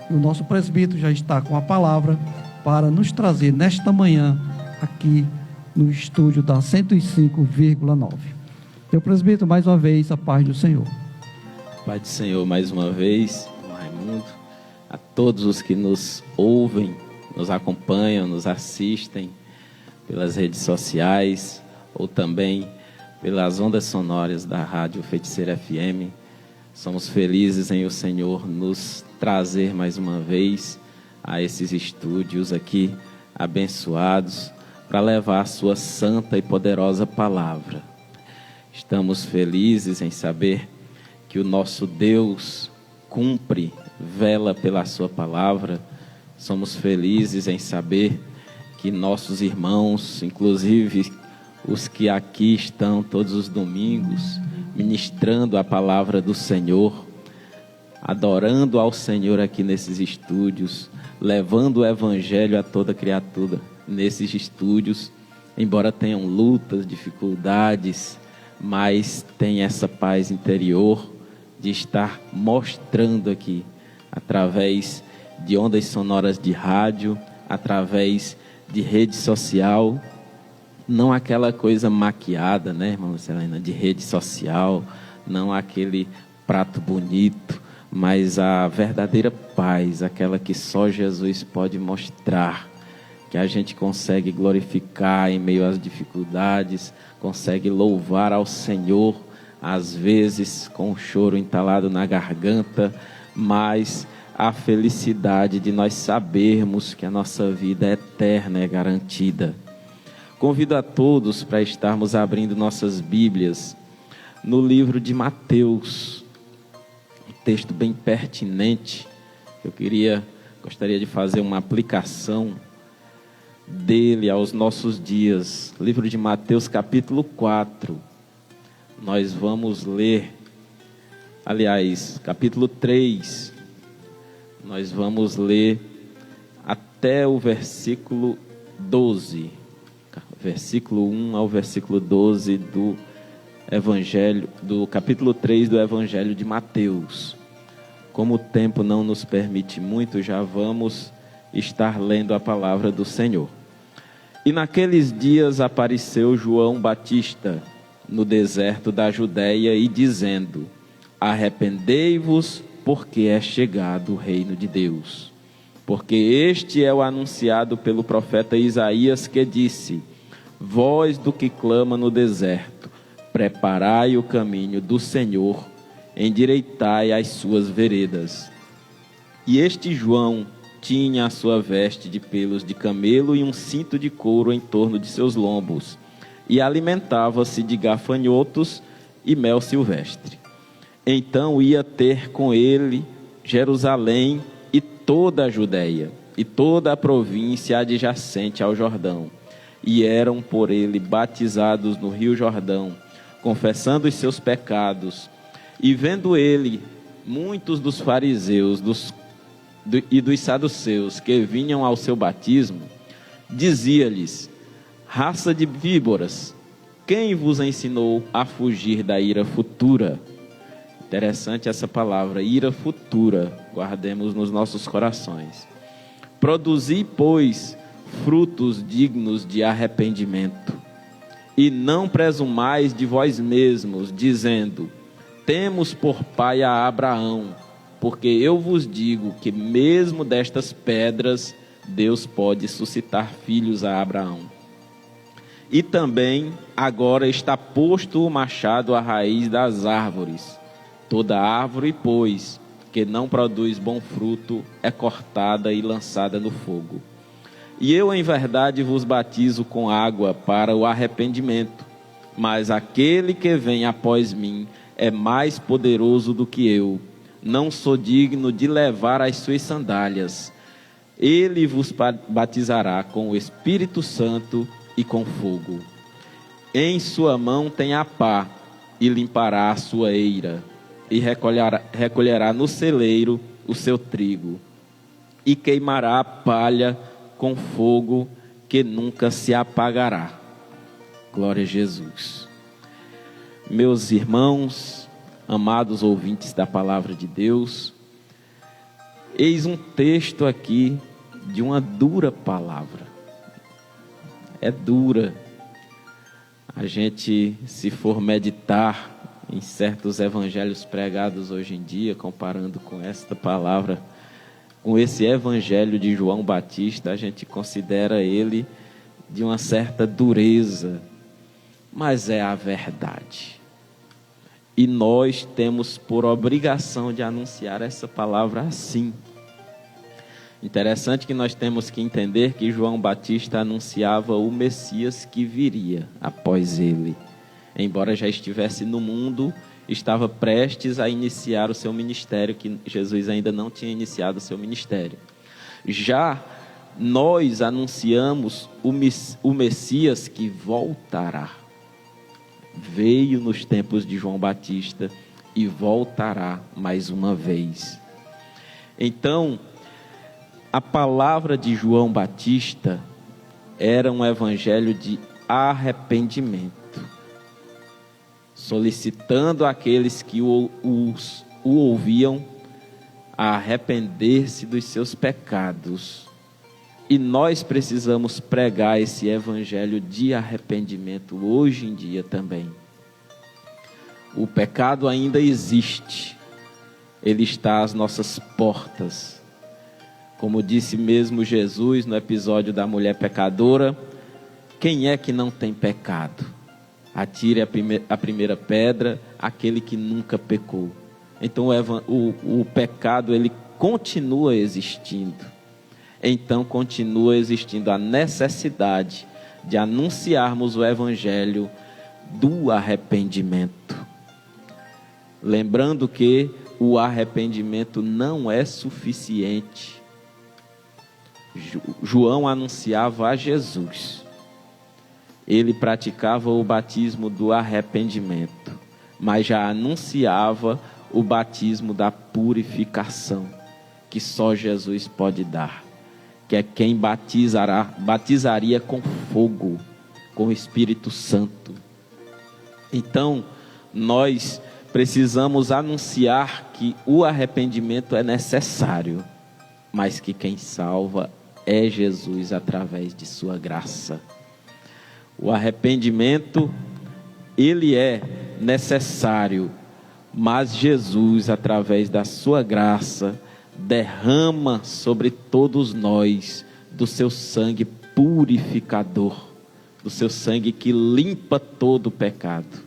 E o nosso presbítero já está com a palavra para nos trazer nesta manhã aqui no estúdio da 105,9. Meu presbítero, mais uma vez, a paz do Senhor. Pai do Senhor, mais uma vez, Raimundo, a todos os que nos ouvem, nos acompanham, nos assistem pelas redes sociais ou também pelas ondas sonoras da Rádio Feiticeira FM. Somos felizes em o Senhor nos trazer mais uma vez a esses estúdios aqui abençoados para levar a sua santa e poderosa palavra. Estamos felizes em saber que o nosso Deus cumpre, vela pela sua palavra. Somos felizes em saber que nossos irmãos, inclusive os que aqui estão todos os domingos, ministrando a palavra do Senhor, adorando ao Senhor aqui nesses estúdios, levando o Evangelho a toda criatura nesses estúdios, embora tenham lutas, dificuldades, mas tem essa paz interior de estar mostrando aqui, através de ondas sonoras de rádio, através de rede social, não aquela coisa maquiada, né, irmã Lucelena, de rede social, não aquele prato bonito, mas a verdadeira paz, aquela que só Jesus pode mostrar, que a gente consegue glorificar em meio às dificuldades, consegue louvar ao Senhor, às vezes com um choro entalado na garganta, mas a felicidade de nós sabermos que a nossa vida é eterna, é garantida. Convido a todos para estarmos abrindo nossas Bíblias no livro de Mateus, um texto bem pertinente. Eu gostaria de fazer uma aplicação dele aos nossos dias. Livro de Mateus, capítulo 4. Nós vamos ler, capítulo 3. Nós vamos ler até o versículo 12. Versículo 1 ao versículo 12 do Evangelho, do capítulo 3 do Evangelho de Mateus. Como o tempo não nos permite muito, já vamos estar lendo a palavra do Senhor. E naqueles dias apareceu João Batista no deserto da Judeia e dizendo: arrependei-vos, porque é chegado o reino de Deus. Porque este é o anunciado pelo profeta Isaías, que disse: voz do que clama no deserto, preparai o caminho do Senhor, endireitai as suas veredas. E este João tinha a sua veste de pelos de camelo e um cinto de couro em torno de seus lombos, e alimentava-se de gafanhotos e mel silvestre. Então ia ter com ele Jerusalém e toda a Judeia, e toda a província adjacente ao Jordão, e eram por ele batizados no rio Jordão, confessando os seus pecados. E vendo ele muitos dos fariseus e dos saduceus que vinham ao seu batismo, dizia-lhes: raça de víboras, quem vos ensinou a fugir da ira futura? Interessante essa palavra, ira futura, guardemos nos nossos corações. Produzi, pois, frutos dignos de arrependimento, e não presumais de vós mesmos, dizendo: temos por pai a Abraão, porque eu vos digo que mesmo destas pedras Deus pode suscitar filhos a Abraão. E também agora está posto o machado à raiz das árvores. Toda árvore, pois, que não produz bom fruto, é cortada e lançada no fogo. E eu, em verdade, vos batizo com água para o arrependimento, mas aquele que vem após mim é mais poderoso do que eu. Não sou digno de levar as suas sandálias. Ele vos batizará com o Espírito Santo e com fogo. Em sua mão tem a pá, e limpará a sua eira, e recolherá no celeiro o seu trigo, e queimará a palha com fogo que nunca se apagará. Glória a Jesus. Meus irmãos, amados ouvintes da palavra de Deus, Eis um texto aqui de uma dura palavra. É dura. A gente, se for meditar em certos evangelhos pregados hoje em dia, comparando com esta palavra, com esse evangelho de João Batista, a gente considera ele de uma certa dureza, mas é a verdade. E nós temos por obrigação de anunciar essa palavra assim. Interessante que nós temos que entender que João Batista anunciava o Messias que viria após ele. Embora já estivesse no mundo, estava prestes a iniciar o seu ministério, que Jesus ainda não tinha iniciado o seu ministério. Já nós anunciamos o Messias que voltará. Veio nos tempos de João Batista e voltará mais uma vez. Então, a palavra de João Batista era um evangelho de arrependimento, solicitando àqueles que o ouviam a arrepender-se dos seus pecados. E nós precisamos pregar esse evangelho de arrependimento hoje em dia também. O pecado ainda existe, ele está às nossas portas. Como disse mesmo Jesus no episódio da mulher pecadora, quem é que não tem pecado? Atire a primeira pedra, aquele que nunca pecou. Então o pecado, ele continua existindo. Então continua existindo a necessidade de anunciarmos o evangelho do arrependimento. Lembrando que o arrependimento não é suficiente. João anunciava a Jesus. Ele praticava o batismo do arrependimento, mas já anunciava o batismo da purificação, que só Jesus pode dar, que é quem batizaria com fogo, com o Espírito Santo. Então, nós precisamos anunciar que o arrependimento é necessário, mas que quem salva é Jesus através de sua graça. O arrependimento, ele é necessário, mas Jesus, através da sua graça, derrama sobre todos nós do seu sangue purificador, do seu sangue que limpa todo o pecado.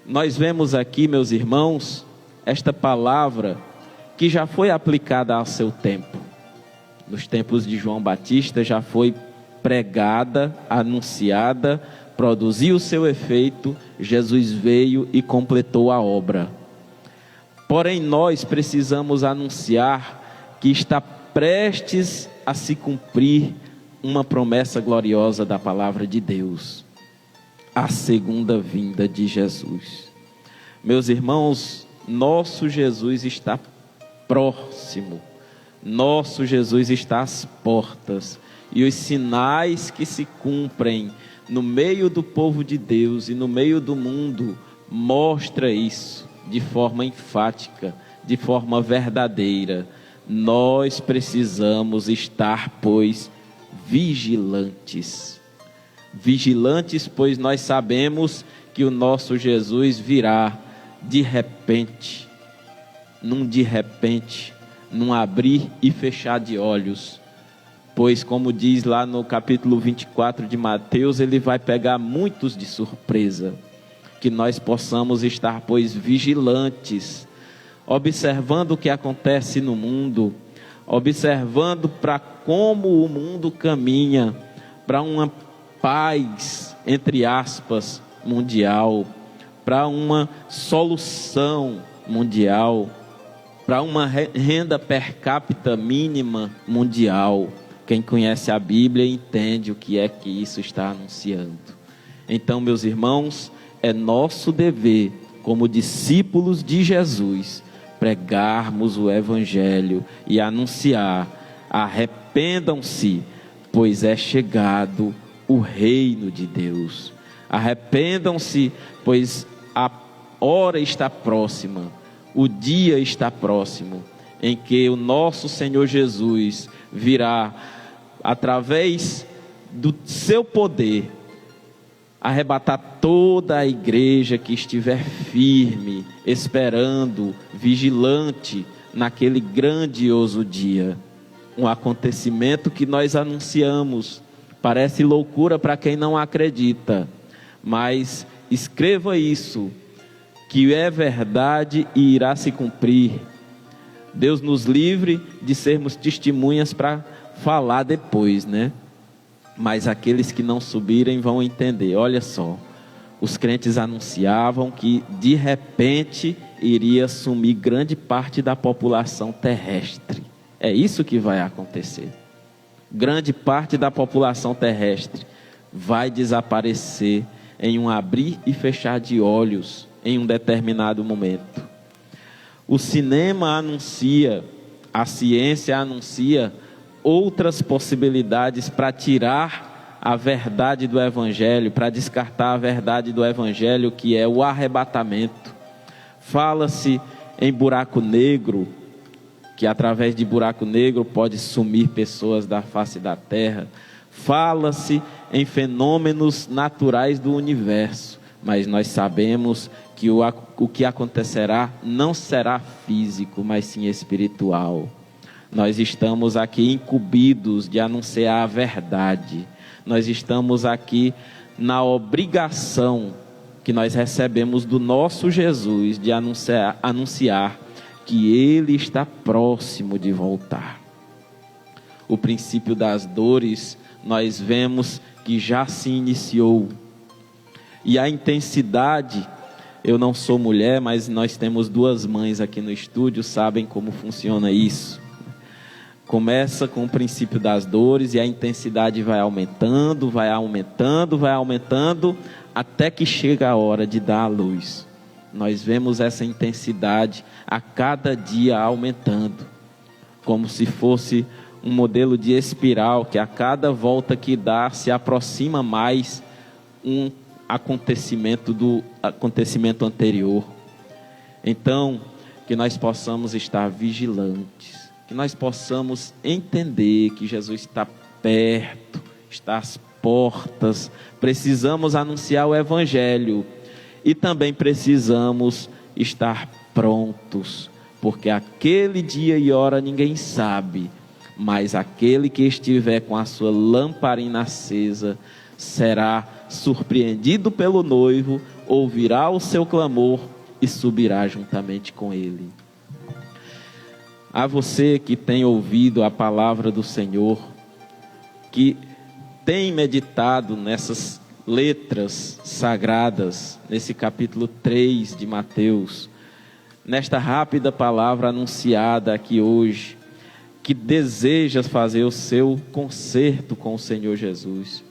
Nós vemos aqui, meus irmãos, esta palavra que já foi aplicada ao seu tempo. Nos tempos de João Batista já foi pregada, anunciada, produziu o seu efeito, Jesus veio e completou a obra. Porém, nós precisamos anunciar que está prestes a se cumprir uma promessa gloriosa da palavra de Deus: a segunda vinda de Jesus. Meus irmãos, nosso Jesus está próximo, nosso Jesus está às portas, e os sinais que se cumprem no meio do povo de Deus e no meio do mundo mostra isso de forma enfática, de forma verdadeira. Nós precisamos estar, pois, vigilantes. Vigilantes, pois nós sabemos que o nosso Jesus virá de repente, num abrir e fechar de olhos. Pois, como diz lá no capítulo 24 de Mateus, ele vai pegar muitos de surpresa. Que nós possamos estar, pois, vigilantes, observando o que acontece no mundo, observando para como o mundo caminha, para uma paz, entre aspas, mundial, para uma solução mundial, para uma renda per capita mínima mundial. Quem conhece a Bíblia entende o que é que isso está anunciando. Então, meus irmãos, é nosso dever, como discípulos de Jesus, pregarmos o Evangelho e anunciar: arrependam-se, pois é chegado o reino de Deus. Arrependam-se, pois a hora está próxima, o dia está próximo, em que o nosso Senhor Jesus virá, através do seu poder, arrebatar toda a igreja que estiver firme, esperando, vigilante, naquele grandioso dia. Um acontecimento que nós anunciamos. Parece loucura para quem não acredita, mas escreva isso, que é verdade e irá se cumprir. Deus nos livre de sermos testemunhas para falar depois, né? Mas aqueles que não subirem vão entender. Olha só, os crentes anunciavam que de repente iria sumir grande parte da população terrestre. É isso que vai acontecer. Grande parte da população terrestre vai desaparecer em um abrir e fechar de olhos em um determinado momento. O cinema anuncia, a ciência anuncia outras possibilidades para tirar a verdade do Evangelho, para descartar a verdade do Evangelho, que é o arrebatamento. Fala-se em buraco negro, que através de buraco negro pode sumir pessoas da face da terra. Fala-se em fenômenos naturais do universo, mas nós sabemos que o que acontecerá não será físico, mas sim espiritual. Nós estamos aqui incumbidos de anunciar a verdade. Nós estamos aqui na obrigação que nós recebemos do nosso Jesus de anunciar que Ele está próximo de voltar. O princípio das dores, nós vemos que já se iniciou. E a intensidade, eu não sou mulher, mas nós temos duas mães aqui no estúdio, sabem como funciona isso. Começa com o princípio das dores e a intensidade vai aumentando, vai aumentando, vai aumentando, até que chega a hora de dar a luz. Nós vemos essa intensidade a cada dia aumentando, como se fosse um modelo de espiral, que a cada volta que dá se aproxima mais um acontecimento do acontecimento anterior. Então, que nós possamos estar vigilantes, que nós possamos entender que Jesus está perto, está às portas. Precisamos anunciar o Evangelho e também precisamos estar prontos, porque aquele dia e hora ninguém sabe, mas aquele que estiver com a sua lamparina acesa será surpreendido pelo noivo, ouvirá o seu clamor e subirá juntamente com ele. A você que tem ouvido a palavra do Senhor, que tem meditado nessas letras sagradas, nesse capítulo 3 de Mateus, nesta rápida palavra anunciada aqui hoje, que deseja fazer o seu concerto com o Senhor Jesus,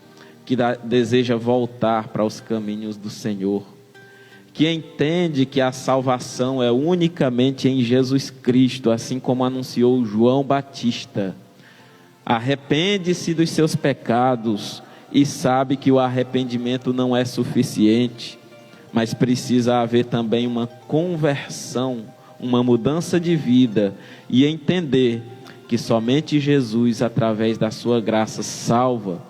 que deseja voltar para os caminhos do Senhor, que entende que a salvação é unicamente em Jesus Cristo, assim como anunciou João Batista. Arrepende-se dos seus pecados e sabe que o arrependimento não é suficiente, mas precisa haver também uma conversão, uma mudança de vida, e entender que somente Jesus, através da sua graça, salva.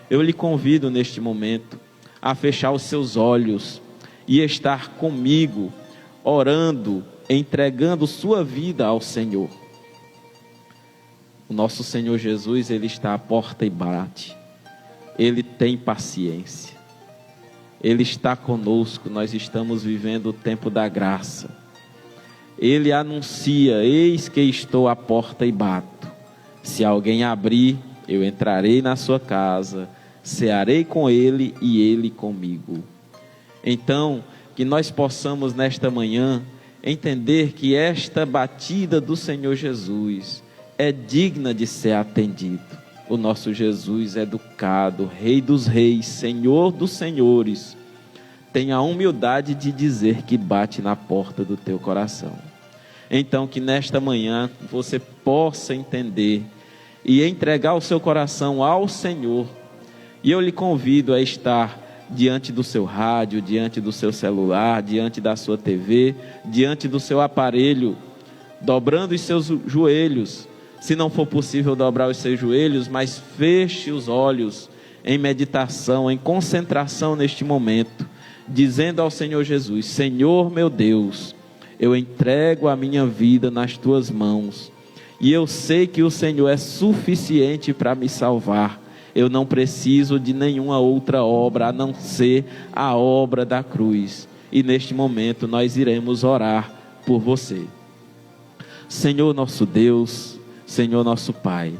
Eu lhe convido neste momento a fechar os seus olhos e estar comigo, orando, entregando sua vida ao Senhor. O nosso Senhor Jesus, Ele está à porta e bate. Ele tem paciência. Ele está conosco, nós estamos vivendo o tempo da graça. Ele anuncia: eis que estou à porta e bato. Se alguém abrir, eu entrarei na sua casa, cearei com ele e ele comigo. Então, que nós possamos nesta manhã entender que esta batida do Senhor Jesus é digna de ser atendido. O nosso Jesus é educado, Rei dos reis, Senhor dos senhores. Tem a humildade de dizer que bate na porta do teu coração. Então, que nesta manhã você possa entender e entregar o seu coração ao Senhor. E eu lhe convido a estar diante do seu rádio, diante do seu celular, diante da sua TV, diante do seu aparelho, dobrando os seus joelhos. Se não for possível dobrar os seus joelhos, mas feche os olhos em meditação, em concentração neste momento, dizendo ao Senhor Jesus: Senhor meu Deus, eu entrego a minha vida nas tuas mãos, e eu sei que o Senhor é suficiente para me salvar. Eu não preciso de nenhuma outra obra a não ser a obra da cruz. E neste momento nós iremos orar por você. Senhor nosso Deus, Senhor nosso Pai,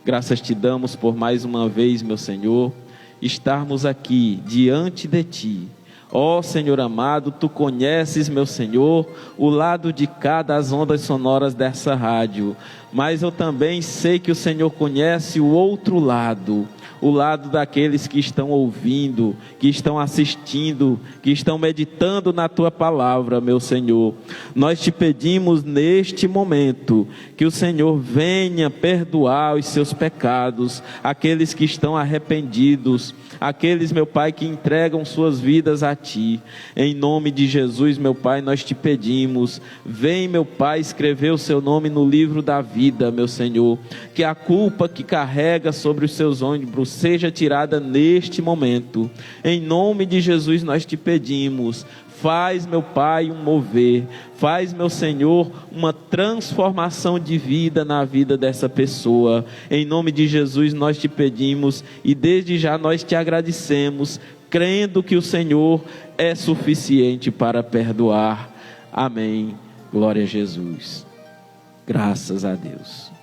graças te damos por mais uma vez, meu Senhor, estarmos aqui diante de Ti. Ó Senhor amado, Tu conheces, meu Senhor, o lado de cá das ondas sonoras dessa rádio, mas eu também sei que o Senhor conhece o outro lado, o lado daqueles que estão ouvindo, que estão assistindo, que estão meditando na Tua palavra, meu Senhor. Nós te pedimos neste momento que o Senhor venha perdoar os seus pecados, aqueles que estão arrependidos, aqueles, meu Pai, que entregam suas vidas a Ti. Em nome de Jesus, meu Pai, nós te pedimos, vem, meu Pai, escrever o seu nome no livro da vida, meu Senhor, que a culpa que carrega sobre os seus ombros seja tirada neste momento. Em nome de Jesus nós te pedimos, faz, meu Pai, um mover, faz, meu Senhor, uma transformação de vida na vida dessa pessoa. Em nome de Jesus nós te pedimos e desde já nós te agradecemos, crendo que o Senhor é suficiente para perdoar. Amém. Glória a Jesus. Graças a Deus.